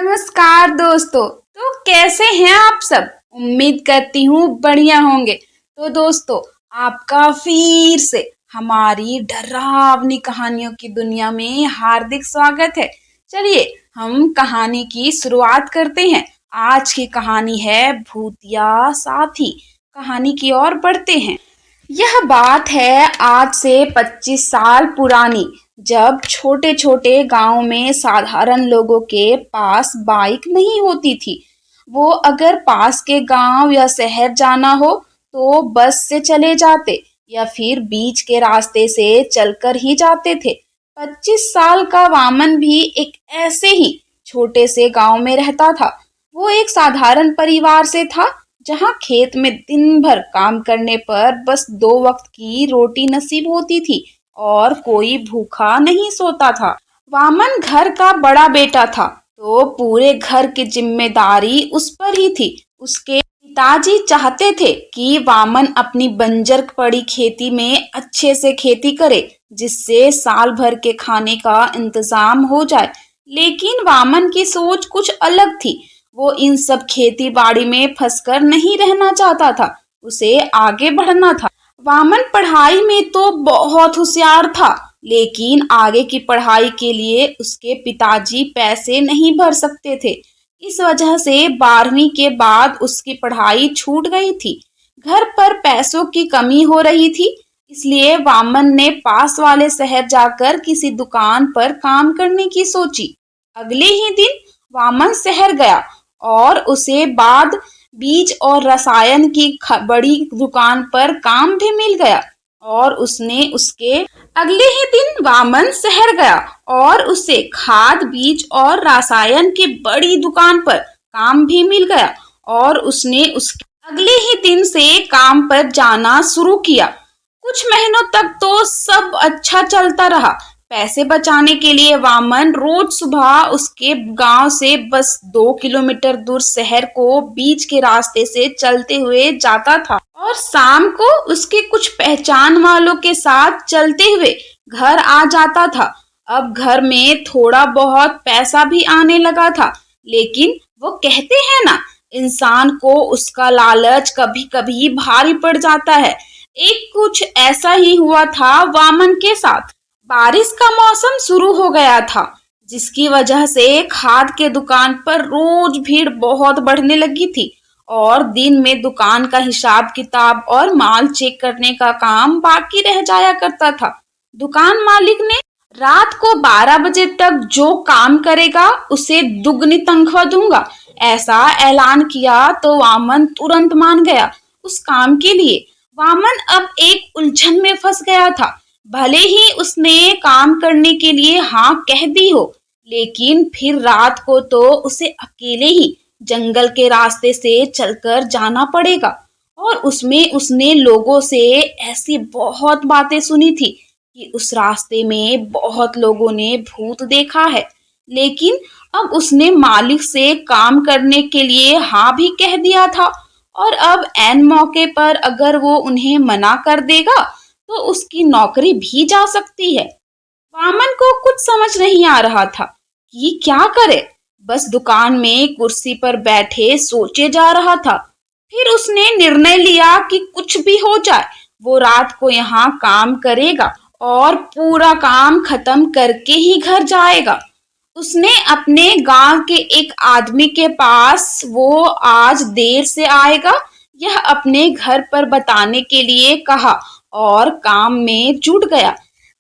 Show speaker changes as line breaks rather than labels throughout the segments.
नमस्कार दोस्तों। तो कैसे हैं आप सब? उम्मीद करती हूँ बढ़िया होंगे। तो दोस्तों, आपका फिर से हमारी डरावनी कहानियों की दुनिया में हार्दिक स्वागत है। चलिए हम कहानी की शुरुआत करते हैं। आज की कहानी है भूतिया साथी। कहानी की ओर बढ़ते हैं। यह बात है आज से 25 साल पुरानी, जब छोटे छोटे गांव में साधारण लोगों के पास बाइक नहीं होती थी। वो अगर पास के गांव या शहर जाना हो तो बस से चले जाते या फिर बीच के रास्ते से चलकर ही जाते थे। 25 साल का वामन भी एक ऐसे ही छोटे से गांव में रहता था। वो एक साधारण परिवार से था, जहाँ खेत में दिन भर काम करने पर बस 2 वक्त की रोटी नसीब होती थी और कोई भूखा नहीं सोता था। वामन घर का बड़ा बेटा था, तो पूरे घर की जिम्मेदारी उस पर ही थी। उसके पिताजी चाहते थे कि वामन अपनी बंजर पड़ी खेती में अच्छे से खेती करे, जिससे साल भर के खाने का इंतजाम हो जाए। लेकिन वामन की सोच कुछ अलग थी। वो इन सब खेती बाड़ी में फंसकर नहीं रहना चाहता था, उसे आगे बढ़ना था। वामन पढ़ाई में तो बहुत होशियार था, लेकिन आगे की पढ़ाई के लिए उसके पिताजी पैसे नहीं भर सकते थे। इस वजह से 12वीं के बाद उसकी पढ़ाई छूट गई थी। घर पर पैसों की कमी हो रही थी, इसलिए वामन ने पास वाले शहर जाकर किसी दुकान पर काम करने की सोची। अगले ही दिन वामन शहर गया और उसे बाद बीज और रसायन की बड़ी दुकान पर काम भी मिल गया। और उसने उसके अगले ही दिन वामन शहर गया और उसे खाद बीज और रसायन की बड़ी दुकान पर काम भी मिल गया। और उसने उसके अगले ही दिन से काम पर जाना शुरू किया। कुछ महीनों तक तो सब अच्छा चलता रहा। पैसे बचाने के लिए वामन रोज सुबह उसके गांव से बस 2 किलोमीटर दूर शहर को बीच के रास्ते से चलते हुए जाता था और शाम को उसके कुछ पहचान वालों के साथ चलते हुए घर आ जाता था। अब घर में थोड़ा बहुत पैसा भी आने लगा था, लेकिन वो कहते हैं ना, इंसान को उसका लालच कभी कभी भारी पड़ जाता है। एक कुछ ऐसा ही हुआ था वामन के साथ। बारिश का मौसम शुरू हो गया था, जिसकी वजह से खाद के दुकान पर रोज भीड़ बहुत बढ़ने लगी थी। और दिन में दुकान का हिसाब किताब और माल चेक करने का काम बाकी रह जाया करता था। दुकान मालिक ने रात को 12 बजे तक जो काम करेगा उसे दुगनी तनख्वाह दूंगा, ऐसा ऐलान किया। तो वामन तुरंत मान गया उस काम के लिए। वामन अब एक उलझन में फंस गया था। भले ही उसने काम करने के लिए हाँ कह दी हो, लेकिन फिर रात को तो उसे अकेले ही जंगल के रास्ते से चलकर जाना पड़ेगा। और उसमें उसने लोगों से ऐसी बहुत बातें सुनी थी कि उस रास्ते में बहुत लोगों ने भूत देखा है। लेकिन अब उसने मालिक से काम करने के लिए हाँ भी कह दिया था, और अब ऐन मौके पर अगर वो उन्हें मना कर देगा तो उसकी नौकरी भी जा सकती है। वामन को कुछ समझ नहीं आ रहा था कि क्या करे। बस दुकान में कुर्सी पर बैठे सोचे जा रहा था। फिर उसने निर्णय लिया कि कुछ भी हो जाए वो रात को यहाँ काम करेगा और पूरा काम खत्म करके ही घर जाएगा। उसने अपने गांव के एक आदमी के पास वो आज देर से आएगा यह अपने घर पर बताने के लिए कहा और काम में जुट गया।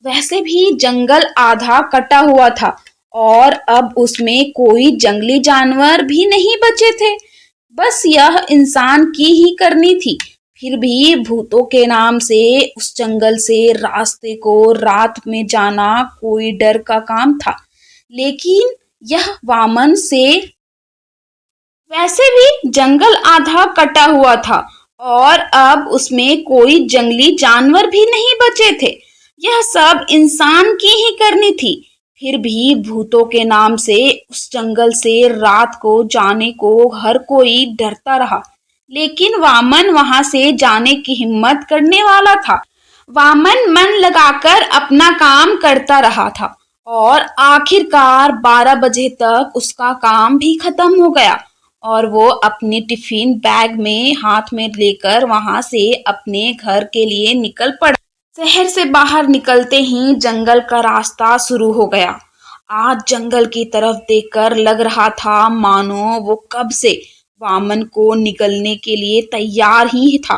वैसे भी जंगल आधा कटा हुआ था और अब उसमें कोई जंगली जानवर भी नहीं बचे थे। बस यह इंसान की ही करनी थी। फिर भी भूतों के नाम से उस जंगल से रास्ते को रात में जाना कोई डर का काम था। लेकिन यह वामन से वैसे भी जंगल आधा कटा हुआ था और अब उसमें कोई जंगली जानवर भी नहीं बचे थे। यह सब इंसान की ही करनी थी। फिर भी भूतों के नाम से उस जंगल से रात को जाने को हर कोई डरता रहा। लेकिन वामन वहां से जाने की हिम्मत करने वाला था। वामन मन लगाकर अपना काम करता रहा था और आखिरकार 12 बजे तक उसका काम भी खत्म हो गया और वो अपने टिफिन बैग में हाथ में लेकर वहां से अपने घर के लिए निकल पड़ा। शहर से बाहर निकलते ही जंगल का रास्ता शुरू हो गया। आज जंगल की तरफ देखकर लग रहा था मानो वो कब से वामन को निकलने के लिए तैयार ही था,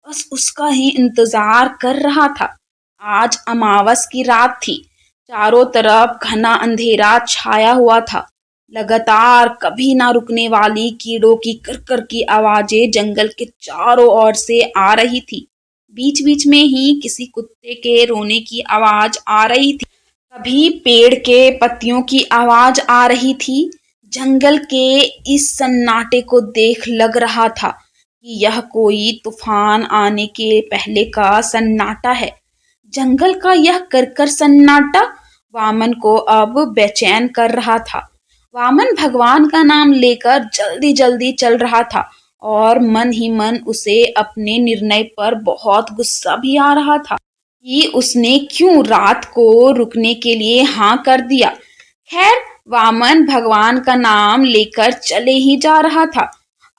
बस उसका ही इंतजार कर रहा था। आज अमावस की रात थी। चारों तरफ घना अंधेरा छाया हुआ था। लगातार कभी ना रुकने वाली कीड़ों की करकर की आवाजें जंगल के चारों ओर से आ रही थी। बीच बीच में ही किसी कुत्ते के रोने की आवाज आ रही थी। कभी पेड़ के पत्तियों की आवाज आ रही थी। जंगल के इस सन्नाटे को देख लग रहा था कि यह कोई तूफान आने के पहले का सन्नाटा है। जंगल का यह करकर सन्नाटा वामन को अब बेचैन कर रहा था। वामन भगवान का नाम लेकर जल्दी जल्दी चल रहा था और मन ही मन उसे अपने निर्णय पर बहुत गुस्सा भी आ रहा था कि उसने क्यों रात को रुकने के लिए हाँ कर दिया। खैर, वामन भगवान का नाम लेकर चले ही जा रहा था।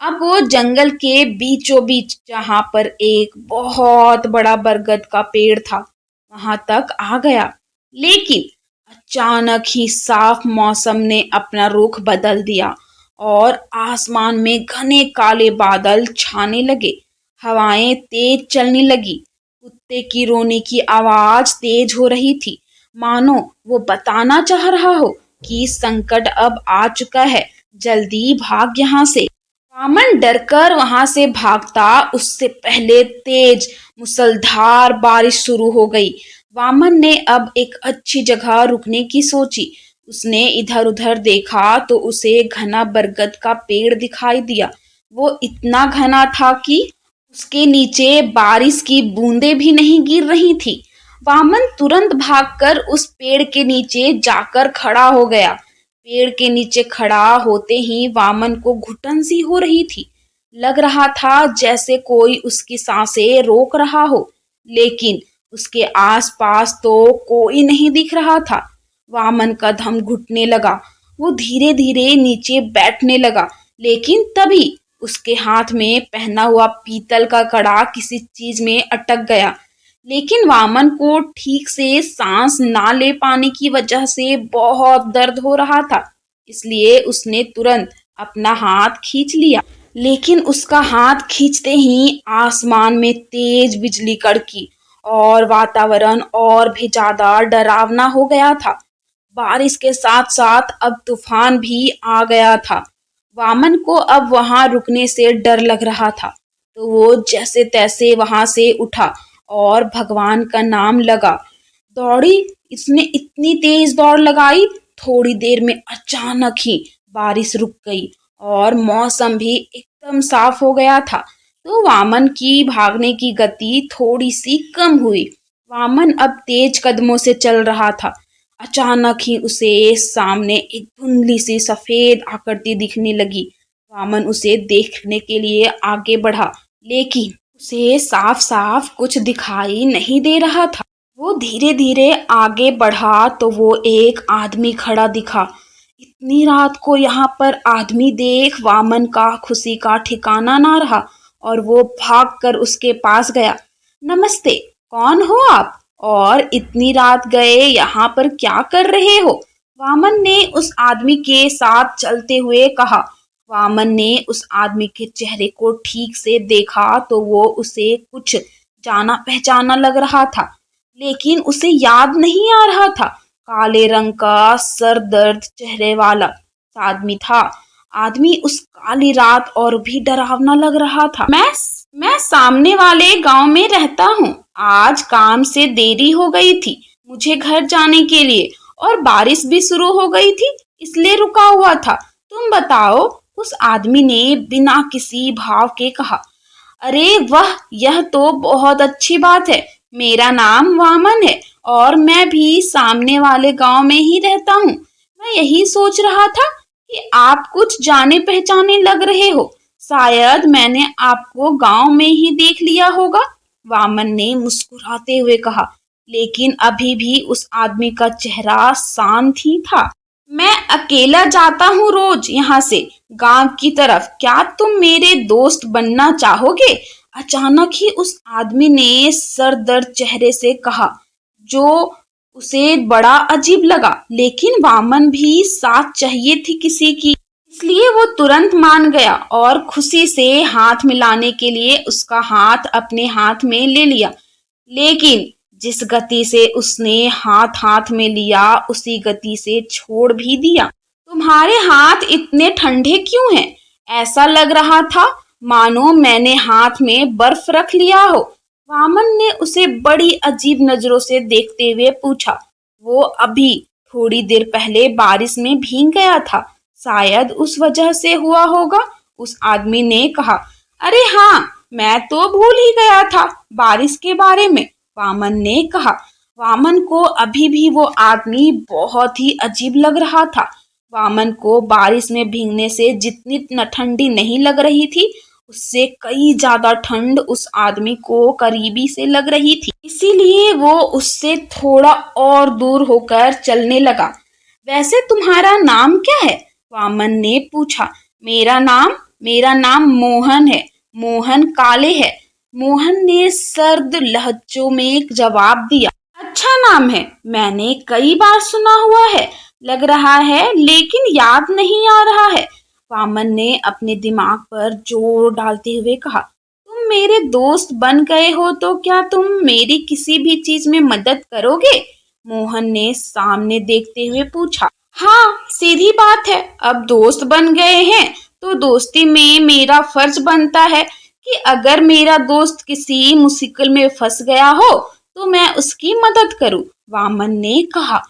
अब वो जंगल के बीचों बीच जहां पर एक बहुत बड़ा बरगद का पेड़ था वहां तक आ गया। लेकिन अचानक ही साफ मौसम ने अपना रुख बदल दिया और आसमान में घने काले बादल छाने लगे। हवाएं तेज चलने लगी। कुत्ते की रोने की आवाज तेज हो रही थी, मानो वो बताना चाह रहा हो कि संकट अब आ चुका है, जल्दी भाग यहाँ से। वामन डरकर वहां से भागता उससे पहले तेज मूसलाधार बारिश शुरू हो गई। वामन ने अब एक अच्छी जगह रुकने की सोची। उसने इधर उधर देखा तो उसे घना बरगद का पेड़ दिखाई दिया। वो इतना घना था कि उसके नीचे बारिश की बूंदें भी नहीं गिर रही थी। वामन तुरंत भागकर उस पेड़ के नीचे जाकर खड़ा हो गया। पेड़ के नीचे खड़ा होते ही वामन को घुटन सी हो रही थी। लग रहा था जैसे कोई उसकी सांसें रोक रहा हो, लेकिन उसके आसपास तो कोई नहीं दिख रहा था। वामन का दम घुटने लगा। वो धीरे धीरे नीचे बैठने लगा, लेकिन तभी उसके हाथ में पहना हुआ पीतल का कड़ा किसी चीज में अटक गया। लेकिन वामन को ठीक से सांस ना ले पाने की वजह से बहुत दर्द हो रहा था, इसलिए उसने तुरंत अपना हाथ खींच लिया। लेकिन उसका हाथ खींचते ही आसमान में तेज बिजली कड़की और वातावरण और भी ज्यादा डरावना हो गया था। बारिश के साथ साथ अब तूफान भी आ गया था। वामन को अब वहां रुकने से डर लग रहा था, तो वो जैसे तैसे वहां से उठा और भगवान का नाम लगा। दौड़ी इसने इतनी तेज दौड़ लगाई, थोड़ी देर में अचानक ही बारिश रुक गई और मौसम भी एकदम साफ हो गया था। तो वामन की भागने की गति थोड़ी सी कम हुई। वामन अब तेज कदमों से चल रहा था। अचानक ही उसे सामने एक धुंधली सी सफेद आकृति दिखने लगी। वामन उसे देखने के लिए आगे बढ़ा, लेकिन उसे साफ साफ कुछ दिखाई नहीं दे रहा था। वो धीरे धीरे आगे बढ़ा तो वो एक आदमी खड़ा दिखा। इतनी रात को यहाँ पर आदमी देख वामन का खुशी का ठिकाना ना रहा और वो भागकर उसके पास गया। नमस्ते, कौन हो आप और इतनी रात गए यहाँ पर क्या कर रहे हो? वामन ने उस आदमी के साथ चलते हुए कहा। वामन ने उस आदमी के चेहरे को ठीक से देखा तो वो उसे कुछ जाना पहचाना लग रहा था, लेकिन उसे याद नहीं आ रहा था। काले रंग का सर दर्द चेहरे वाला आदमी था। आदमी उस काली रात और भी डरावना लग रहा था। मैं सामने वाले गांव में रहता हूँ। आज काम से देरी हो गई थी मुझे घर जाने के लिए और बारिश भी शुरू हो गई थी, इसलिए रुका हुआ था। तुम बताओ, उस आदमी ने बिना किसी भाव के कहा। अरे वाह, यह तो बहुत अच्छी बात है। मेरा नाम वामन है और मैं भी सामने वाले गांव में ही रहता हूँ। मैं यही सोच रहा था कि आप कुछ जाने पहचाने लग रहे हो। शायद मैंने आपको गांव में ही देख लिया होगा। वामन ने मुस्कुराते हुए कहा। लेकिन अभी भी उस आदमी का चेहरा शांत ही था। मैं अकेला जाता हूँ रोज यहाँ से गांव की तरफ, क्या तुम मेरे दोस्त बनना चाहोगे? अचानक ही उस आदमी ने सर दर्द चेहरे से कहा, जो उसे बड़ा अजीब लगा। लेकिन वामन भी साथ चाहिए थी किसी की, इसलिए वो तुरंत मान गया और खुशी से हाथ मिलाने के लिए उसका हाथ अपने हाथ में ले लिया। लेकिन जिस गति से उसने हाथ हाथ में लिया उसी गति से छोड़ भी दिया। तुम्हारे हाथ इतने ठंडे क्यों हैं? ऐसा लग रहा था मानो मैंने हाथ में बर्फ रख लिया हो। वामन ने उसे बड़ी अजीब नजरों से देखते हुए पूछा। वो अभी थोड़ी देर पहले बारिश में भीग गया था, शायद उस वजह से हुआ होगा, उस आदमी ने कहा। अरे हाँ, मैं तो भूल ही गया था बारिश के बारे में, वामन ने कहा। वामन को अभी भी वो आदमी बहुत ही अजीब लग रहा था। वामन को बारिश में भीगने से जितनी ठंडी नहीं लग रही थी, उससे कई ज्यादा ठंड उस आदमी को करीबी से लग रही थी। इसीलिए वो उससे थोड़ा और दूर होकर चलने लगा। वैसे तुम्हारा नाम क्या है? वामन ने पूछा। मेरा नाम मोहन है। मोहन काले है, मोहन ने सर्द लहजों में जवाब दिया। अच्छा नाम है, मैंने कई बार सुना हुआ है लग रहा है, लेकिन याद नहीं आ रहा है, वामन ने अपने दिमाग पर जोर डालते हुए कहा। तुम मेरे दोस्त बन गए हो तो क्या तुम मेरी किसी भी चीज में मदद करोगे? मोहन ने सामने देखते हुए पूछा। हाँ, सीधी बात है, अब दोस्त बन गए हैं तो दोस्ती में मेरा फर्ज बनता है कि अगर मेरा दोस्त किसी मुश्किल में फंस गया हो तो मैं उसकी मदद करूं, वामन ने कहा।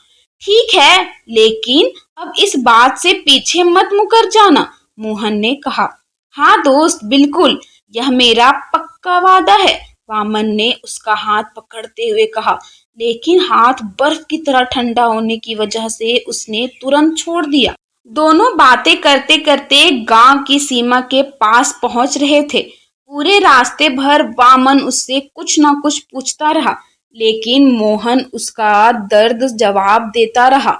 ठीक है, लेकिन अब इस बात से पीछे मत मुकर जाना, मोहन ने कहा। हाँ दोस्त, बिल्कुल, यह मेरा पक्का वादा है, वामन ने उसका हाथ पकड़ते हुए कहा। लेकिन हाथ बर्फ की तरह ठंडा होने की वजह से उसने तुरंत छोड़ दिया। दोनों बातें करते करते गांव की सीमा के पास पहुंच रहे थे। पूरे रास्ते भर वामन उससे कुछ न कुछ पूछता रहा, लेकिन मोहन उसका दर्द जवाब देता रहा।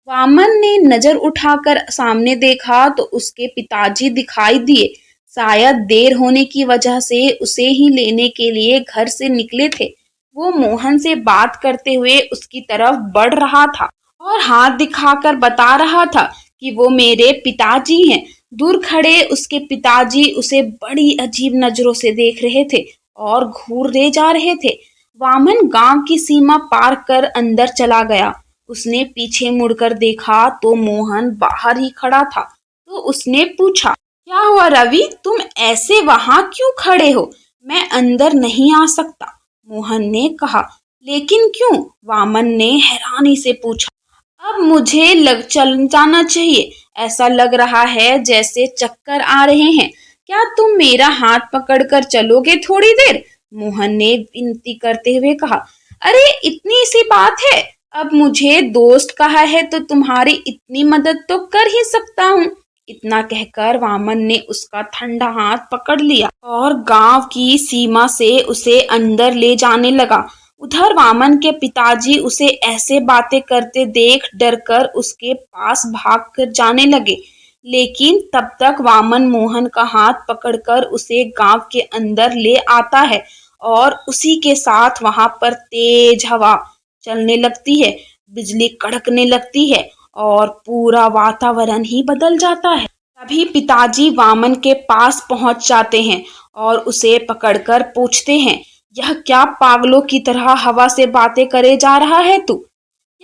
वामन ने नजर उठाकर सामने देखा तो उसके पिताजी दिखाई दिए। शायद देर होने की वजह से उसे ही लेने के लिए घर से निकले थे। वो मोहन से बात करते हुए उसकी तरफ बढ़ रहा था और हाथ दिखाकर बता रहा था कि वो मेरे पिताजी हैं। दूर खड़े उसके पिताजी उसे बड़ी अजीब नजरों से देख रहे थे और घूरे जा रहे थे। वामन गांव की सीमा पार कर अंदर चला गया। उसने पीछे मुड़कर देखा तो मोहन बाहर ही खड़ा था। तो उसने पूछा, क्या हुआ रवि, तुम ऐसे वहां क्यों खड़े हो? मैं अंदर नहीं आ सकता, मोहन ने कहा। लेकिन क्यों? वामन ने हैरानी से पूछा। अब मुझे चल जाना चाहिए, ऐसा लग रहा है जैसे चक्कर आ रहे हैं, क्या तुम मेरा हाथ पकड़कर चलोगे थोड़ी देर? मोहन ने विनती करते हुए कहा। अरे इतनी सी बात है, अब मुझे दोस्त कहा है तो तुम्हारी इतनी मदद तो कर ही सकता हूँ। इतना कहकर वामन ने उसका ठंडा हाथ पकड़ लिया और गांव की सीमा से उसे अंदर ले जाने लगा। उधर वामन के पिताजी उसे ऐसे बातें करते देख डरकर उसके पास भाग कर जाने लगे। लेकिन तब तक वामन मोहन का हाथ पकड़कर उसे गांव के अंदर ले आता है और उसी के साथ वहां पर तेज हवा चलने लगती है, बिजली कड़कने लगती है और पूरा वातावरण ही बदल जाता है। तभी पिताजी वामन के पास पहुंच जाते हैं और उसे पकड़कर पूछते हैं, यह क्या पागलों की तरह हवा से बातें करे जा रहा है तू?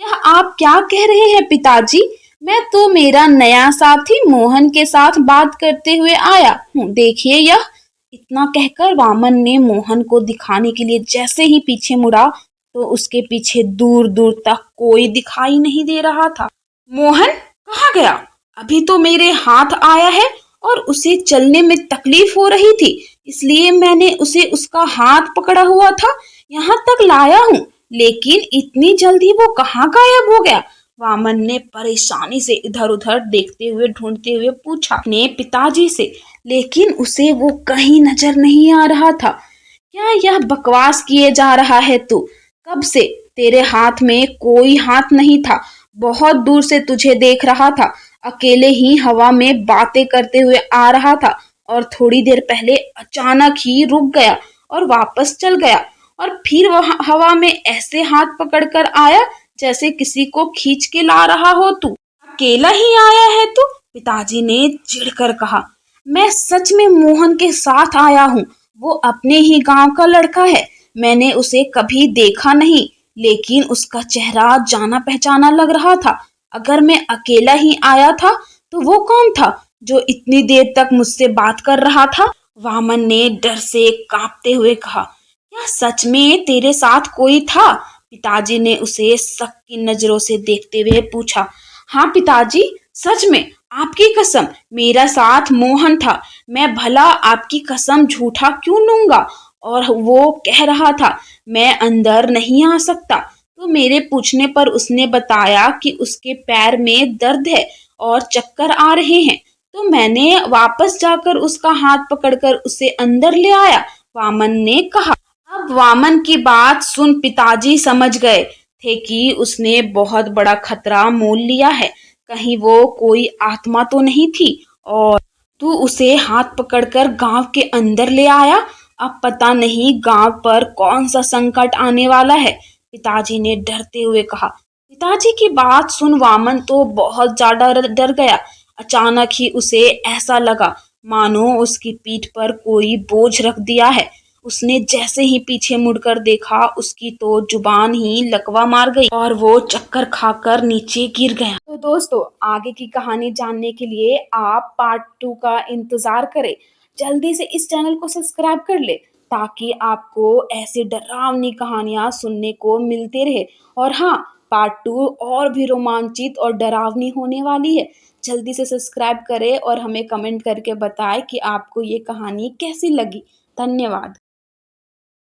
यह आप क्या कह रहे हैं पिताजी? मैं तो मेरा नया साथी मोहन के साथ बात करते हुए आया हूँ, देखिए यह। इतना कहकर वामन ने मोहन को दिखाने के लिए जैसे ही पीछे मुड़ा तो उसके पीछे दूर दूर तक कोई दिखाई नहीं दे रहा था। मोहन कहाँ गया? अभी तो मेरे हाथ आया है और उसे चलने में तकलीफ हो रही थी, इसलिए मैंने उसे उसका हाथ पकड़ा हुआ था, यहाँ तक लाया हूँ, लेकिन इतनी जल्दी वो कहाँ गायब हो गया? वामन ने परेशानी से इधर उधर देखते हुए ढूंढते हुए पूछा अपने पिताजी से, लेकिन उसे वो कहीं नजर नहीं आ रहा था। क्या यह बकवास किए जा रहा है तू? कब से तेरे हाथ में कोई हाथ नहीं था, बहुत दूर से तुझे देख रहा था, अकेले ही हवा में बातें करते हुए आ रहा था और थोड़ी देर पहले अचानक ही रुक गया और वापस चल गया और फिर वह हवा में ऐसे हाथ पकड़कर आया जैसे किसी को खींच के ला रहा हो तू। अकेला ही आया है तू? पिताजी ने चिढ़कर कहा। मैं सच में मोहन के साथ आया हूँ। वो अपने ही गांव का लड़का है। मैंने उसे कभी देखा नहीं, लेकिन उसका चेहरा जाना पहचाना लग रहा था। अगर मैं अकेला ही आया था तो वो कौन था जो इतनी देर तक मुझसे बात कर रहा था? वामन ने डर से कांपते हुए कहा। क्या सच में तेरे साथ कोई था? पिताजी ने उसे शक की नजरों से देखते हुए पूछा। हाँ पिताजी, सच में, आपकी कसम, मेरा साथ मोहन था। मैं भला आपकी कसम झूठा क्यों लूंगा? और वो कह रहा था मैं अंदर नहीं आ सकता। तो मेरे पूछने पर उसने बताया कि उसके पैर में दर्द है और चक्कर आ रहे हैं। तो मैंने वापस जाकर उसका हाथ पकड़कर उसे अंदर ले आया, वामन ने कहा। अब वामन की बात सुन पिताजी समझ गए थे कि उसने बहुत बड़ा खतरा मोल लिया है। कहीं वो कोई आत्मा तो नहीं थी और तू उसे हाथ पकड़कर गांव के अंदर ले आया। अब पता नहीं गांव पर कौन सा संकट आने वाला है, पिताजी ने डरते हुए कहा। पिताजी की बात सुन वामन तो बहुत ज्यादा डर गया। अचानक ही उसे ऐसा लगा मानो उसकी पीठ पर कोई बोझ रख दिया है। उसने जैसे ही पीछे मुड़कर देखा, उसकी तो जुबान ही लकवा मार गई और वो चक्कर खाकर नीचे गिर गया। तो दोस्तों, आगे की कहानी जानने के लिए आप पार्ट 2 का इंतजार करें। जल्दी से इस चैनल को सब्सक्राइब कर ले ताकि आपको ऐसी डरावनी कहानियां सुनने को मिलते रहे। और हाँ, पार्ट 2 और भी रोमांचित और डरावनी होने वाली है। जल्दी से सब्सक्राइब करें और हमें कमेंट करके बताएं कि आपको ये कहानी कैसी लगी। धन्यवाद।